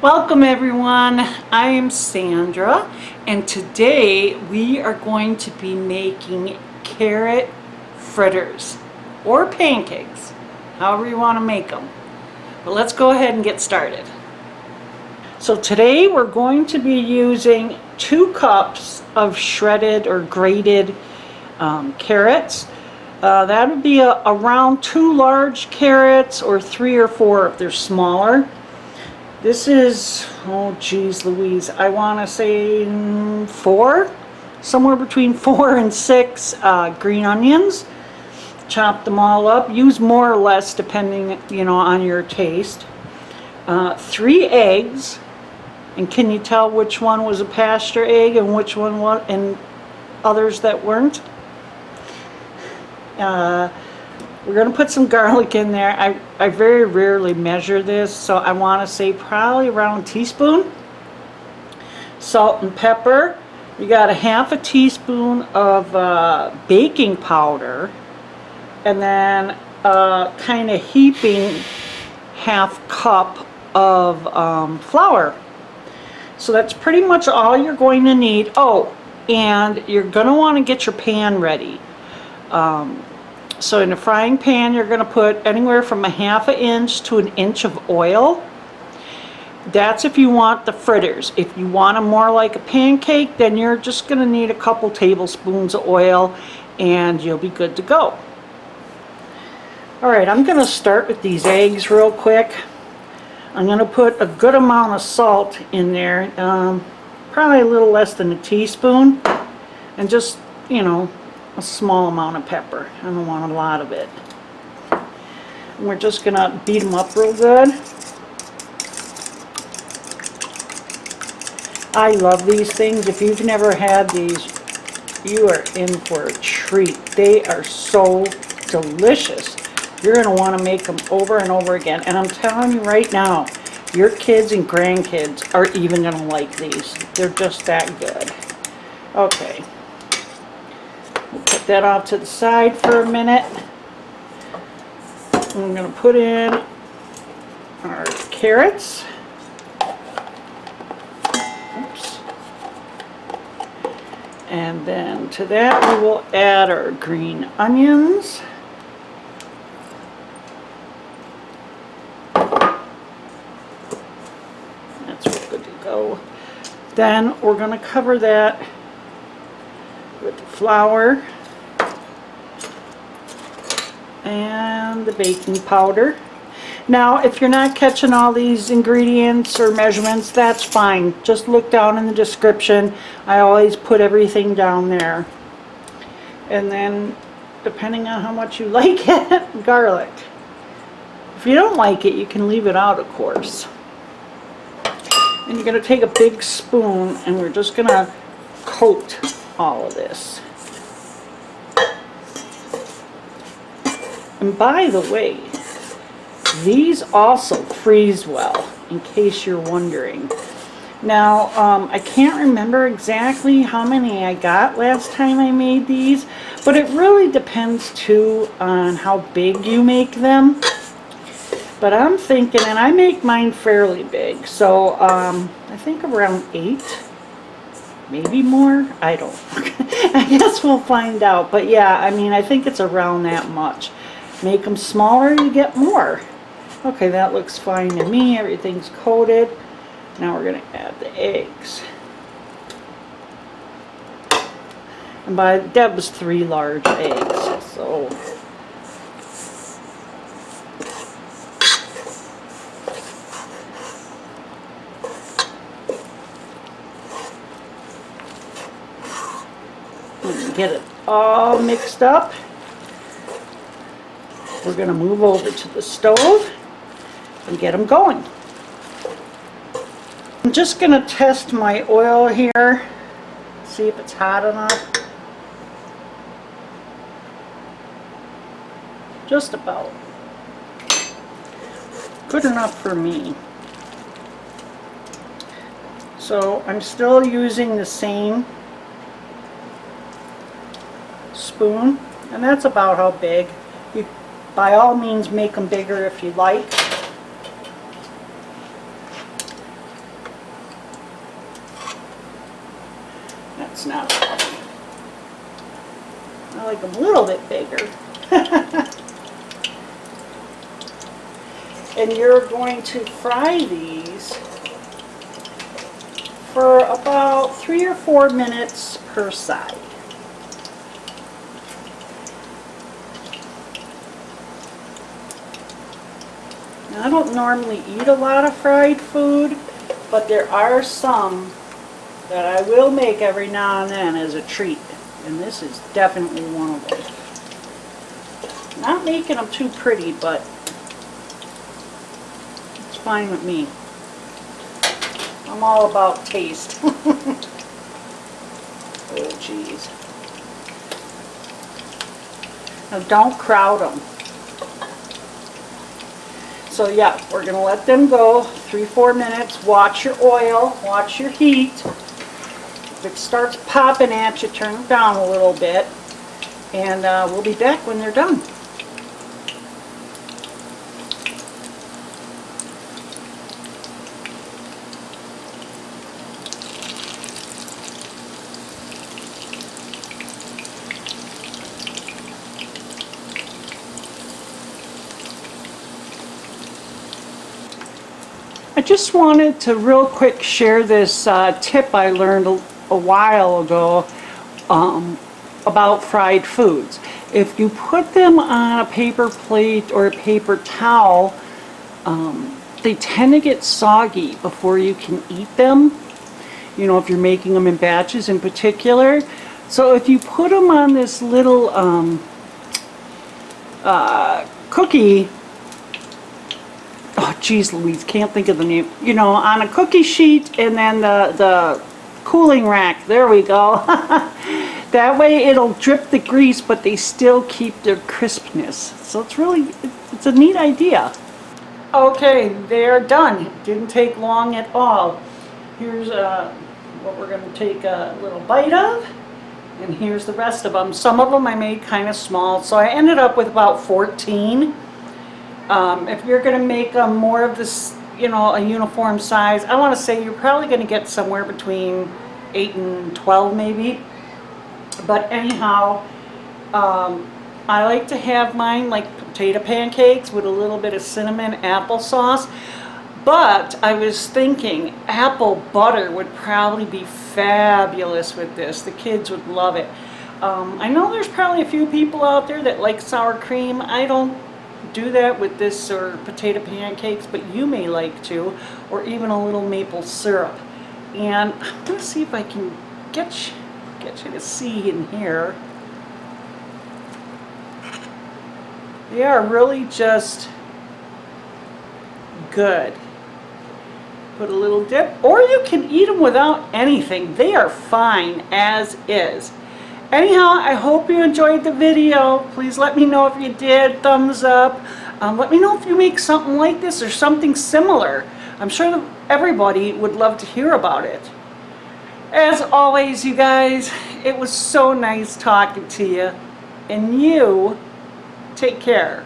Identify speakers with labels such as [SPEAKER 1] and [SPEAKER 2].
[SPEAKER 1] Welcome everyone, I am Sandra and today we are going to be making carrot fritters or pancakes, however you want to make them. But let's go ahead and get started. So today we're going to be using 2 cups of shredded or grated carrots. That would be around 2 large carrots or 3 or 4 if they're smaller. This is, oh geez Louise, I want to say 4, somewhere between 4 and 6 green onions. Chop them all up. Use more or less depending, on your taste. 3 eggs, and can you tell which one was a pasture egg and which one was, and others that weren't? We're going to put some garlic in there. I very rarely measure this, so I want to say probably around a teaspoon. Salt and pepper. You got a half a teaspoon of baking powder, and then kind of heaping half cup of flour. So that's pretty much all you're going to need. Oh, and you're going to want to get your pan ready. So in a frying pan, you're going to put anywhere from a ½ inch to an inch of oil. That's if you want the fritters. If you want them more like a pancake, then you're just going to need a couple tablespoons of oil and you'll be good to go. Alright, I'm going to start with these eggs real quick. I'm going to put a good amount of salt in there, probably a little less than a teaspoon, and just, a small amount of pepper. I don't want a lot of it. And we're just going to beat them up real good. I love these things. If you've never had these, you are in for a treat. They are so delicious. You're going to want to make them over and over again. And I'm telling you right now, your kids and grandkids are even going to like these. They're just that good. Okay. We'll put that off to the side for a minute. I'm going to put in our carrots. Oops. And then to that we will add our green onions. That's good to go. Then we're going to cover that with the flour and the baking powder. Now, if you're not catching all these ingredients or measurements, that's fine. Just look down in the description. I always put everything down there. And then, depending on how much you like it, garlic. If you don't like it, you can leave it out, of course. And you're going to take a big spoon and we're just going to coat all of this. And by the way, these also freeze well, in case you're wondering. Now, I can't remember exactly how many I got last time I made these, but it really depends too on how big you make them. But I'm thinking, and I make mine fairly big, so I think around 8. Maybe more? I don't know. I guess we'll find out. But yeah, I think it's around that much. Make them smaller, you get more. Okay, that looks fine to me. Everything's coated. Now we're going to add the eggs. And that was 3 large eggs. So get it all mixed up. We're going to move over to the stove and get them going. I'm just going to test my oil here, see if it's hot enough. Just about. Good enough for me. So I'm still using the same spoon, and that's about how big. You by all means make them bigger if you like. That's not a problem. I like them a little bit bigger. And you're going to fry these for about 3 or 4 minutes per side. Now, I don't normally eat a lot of fried food, but there are some that I will make every now and then as a treat. And this is definitely one of them. Not making them too pretty, but it's fine with me. I'm all about taste. Oh, geez. Now, don't crowd them. So yeah, we're going to let them go 3-4 minutes. Watch your oil, watch your heat. If it starts popping at you, turn it down a little bit. And we'll be back when they're done. I just wanted to real quick share this tip I learned a while ago about fried foods. If you put them on a paper plate or a paper towel, they tend to get soggy before you can eat them. You know, if you're making them in batches in particular. So if you put them on this little cookie, oh geez Louise, can't think of the name, you know, on a cookie sheet, and then the cooling rack, there we go. That way it'll drip the grease, but they still keep their crispness. So it's a neat idea. Okay, they're done. It didn't take long at all. Here's what we're going to take a little bite of, and here's the rest of them. Some of them I made kind of small, so I ended up with about 14. If you're going to make them more of this, you know, a uniform size, I want to say you're probably going to get somewhere between 8 and 12 maybe. But anyhow, I like to have mine like potato pancakes with a little bit of cinnamon applesauce. But I was thinking apple butter would probably be fabulous with this. The kids would love it. I know there's probably a few people out there that like sour cream. I don't do that with this or potato pancakes, but you may like to, or even a little maple syrup. And I'm going to see if I can get you to see in here. They are really just good. Put a little dip, or you can eat them without anything. They are fine as is. Anyhow, I hope you enjoyed the video. Please let me know if you did. Thumbs up. Let me know if you make something like this or something similar. I'm sure that everybody would love to hear about it. As always, you guys, it was so nice talking to you. And you take care.